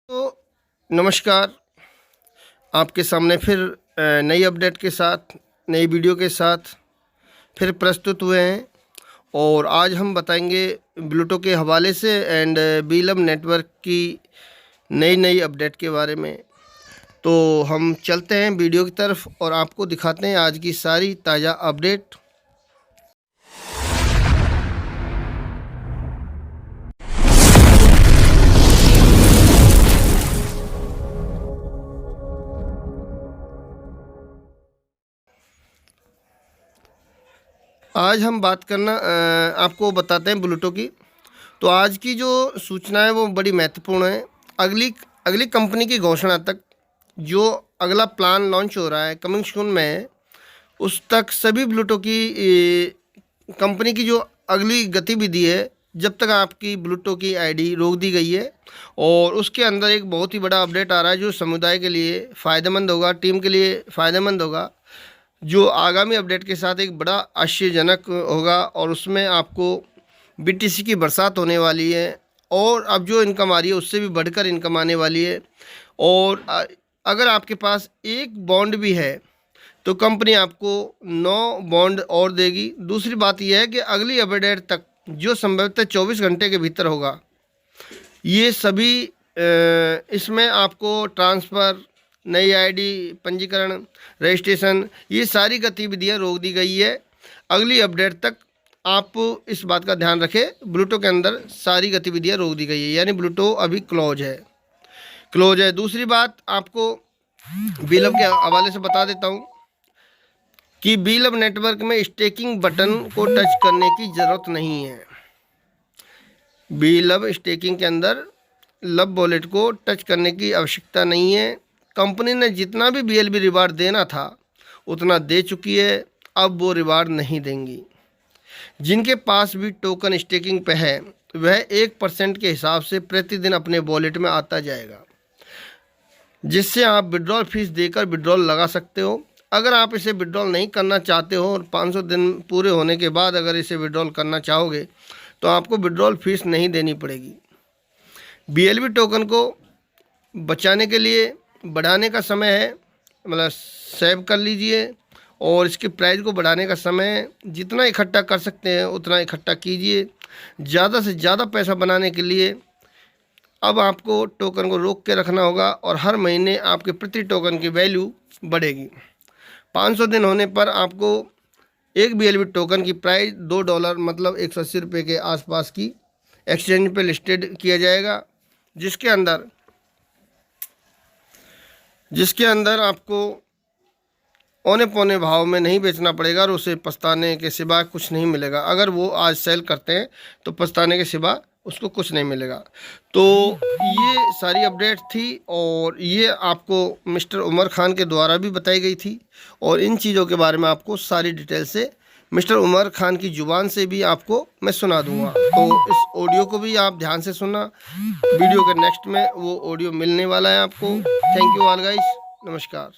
तो नमस्कार। आपके सामने फिर नई अपडेट के साथ, नई वीडियो के साथ फिर प्रस्तुत हुए हैं। और आज हम बताएंगे ब्लूटूथ के हवाले से एंड बीलम नेटवर्क की नई नई अपडेट के बारे में। तो हम चलते हैं वीडियो की तरफ और आपको दिखाते हैं आज की सारी ताज़ा अपडेट। आज हम बात करना आपको बताते हैं ब्लूटूथ की। तो आज की जो सूचना है वो बड़ी महत्वपूर्ण है। अगली अगली कंपनी की घोषणा तक जो अगला प्लान लॉन्च हो रहा है, कमिंग सून में है, उस तक सभी ब्लूटूथ की कंपनी की जो अगली गतिविधि है, जब तक आपकी ब्लूटूथ की आईडी रोक दी गई है। और उसके अंदर एक बहुत ही बड़ा अपडेट आ रहा है जो समुदाय के लिए फ़ायदेमंद होगा, टीम के लिए फ़ायदेमंद होगा, जो आगामी अपडेट के साथ एक बड़ा आश्चर्यजनक होगा। और उसमें आपको बीटीसी की बरसात होने वाली है और अब जो इनकम आ रही है उससे भी बढ़कर इनकम आने वाली है। और अगर आपके पास एक बॉन्ड भी है तो कंपनी आपको 9 बॉन्ड और देगी। दूसरी बात यह है कि अगली अपडेट तक, जो संभवतः 24 घंटे के भीतर होगा, ये सभी इसमें आपको ट्रांसफ़र, नई आईडी, पंजीकरण, रजिस्ट्रेशन, ये सारी गतिविधियां रोक दी गई है। अगली अपडेट तक आप इस बात का ध्यान रखें, ब्लूटूथ के अंदर सारी गतिविधियां रोक दी गई है, यानी ब्लूटूथ अभी क्लोज है। दूसरी बात आपको बीलब के हवाले से बता देता हूं कि बीलब नेटवर्क में स्टेकिंग बटन को टच करने की ज़रूरत नहीं है। बीलब स्टेकिंग के अंदर लब वॉलेट को टच करने की आवश्यकता नहीं है। कंपनी ने जितना भी बीएलबी रिवार्ड देना था उतना दे चुकी है, अब वो रिवार्ड नहीं देंगी। जिनके पास भी टोकन स्टेकिंग पे है वह 1% के हिसाब से प्रतिदिन अपने वॉलेट में आता जाएगा, जिससे आप विड्रॉल फीस देकर विड्रॉल लगा सकते हो। अगर आप इसे विड्रॉल नहीं करना चाहते हो और 500 दिन पूरे होने के बाद अगर इसे विड्रॉल करना चाहोगे तो आपको विड्रॉल फीस नहीं देनी पड़ेगी। बीएलबी टोकन को बचाने के लिए बढ़ाने का समय है, मतलब सेव कर लीजिए। और इसके प्राइस को बढ़ाने का समय है, जितना इकट्ठा कर सकते हैं उतना इकट्ठा कीजिए। ज़्यादा से ज़्यादा पैसा बनाने के लिए अब आपको टोकन को रोक के रखना होगा और हर महीने आपके प्रति टोकन की वैल्यू बढ़ेगी। 500 दिन होने पर आपको एक बीएलबी टोकन की प्राइस $2 मतलब 180 रुपये के आसपास की एक्सचेंज पे लिस्टेड किया जाएगा, जिसके अंदर आपको औने पौने भाव में नहीं बेचना पड़ेगा और उसे पछताने के सिवा कुछ नहीं मिलेगा। अगर वो आज सेल करते हैं तो पछताने के सिवा उसको कुछ नहीं मिलेगा। तो ये सारी अपडेट थी और ये आपको मिस्टर उमर खान के द्वारा भी बताई गई थी और इन चीज़ों के बारे में आपको सारी डिटेल से मिस्टर उमर खान की ज़ुबान से भी आपको मैं सुना दूंगा। तो इस ऑडियो को भी आप ध्यान से सुनना, वीडियो के नेक्स्ट में वो ऑडियो मिलने वाला है आपको। थैंक यू ऑल गाइस, नमस्कार।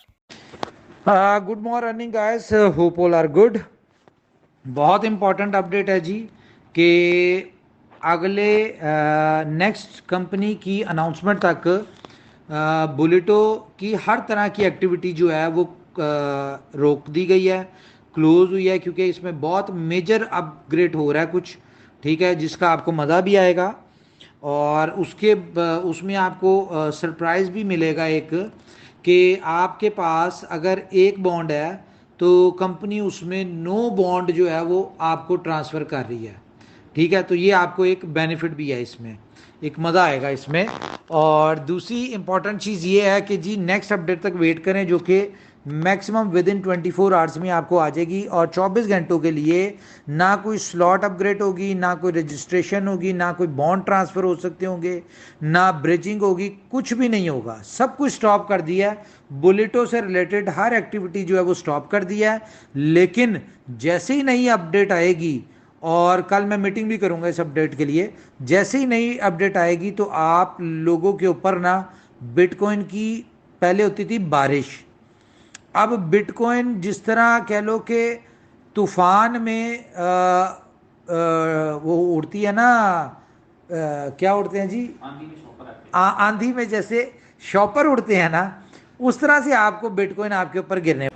Good morning guys, hope all are good. बहुत इम्पॉर्टेंट अपडेट है जी कि अगले नेक्स्ट कंपनी की अनाउंसमेंट तक बुलेटो की हर तरह की एक्टिविटी जो है वो रोक दी गई है, क्लोज हुई है, क्योंकि इसमें बहुत मेजर अपग्रेड हो रहा है कुछ, ठीक है, जिसका आपको मज़ा भी आएगा और उसमें आपको सरप्राइज़ भी मिलेगा एक, कि आपके पास अगर एक बॉन्ड है तो कंपनी उसमें 9 बॉन्ड जो है वो आपको ट्रांसफ़र कर रही है, ठीक है। तो ये आपको एक बेनिफिट भी है, इसमें एक मज़ा आएगा इसमें। और दूसरी इंपॉर्टेंट चीज़ ये है कि जी नेक्स्ट अपडेट तक वेट करें, जो कि मैक्सिमम विद इन 24 आवर्स में आपको आ जाएगी। और 24 घंटों के लिए ना कोई स्लॉट अपग्रेड होगी, ना कोई रजिस्ट्रेशन होगी, ना कोई बॉन्ड ट्रांसफ़र हो सकते होंगे, ना ब्रिजिंग होगी, कुछ भी नहीं होगा। सब कुछ स्टॉप कर दिया है। बुलेटो से रिलेटेड हर एक्टिविटी जो है वो स्टॉप कर दिया है। लेकिन जैसे ही नई अपडेट आएगी, और कल मैं मीटिंग भी करूंगा इस अपडेट के लिए, जैसे ही नई अपडेट आएगी तो आप लोगों के ऊपर ना बिटकॉइन की पहले होती थी बारिश, अब बिटकॉइन जिस तरह कह लो कि तूफान में वो उड़ती है ना, क्या उड़ते हैं जी, आंधी में जैसे शॉपर उड़ते हैं ना, उस तरह से आपको बिटकॉइन आपके ऊपर गिरने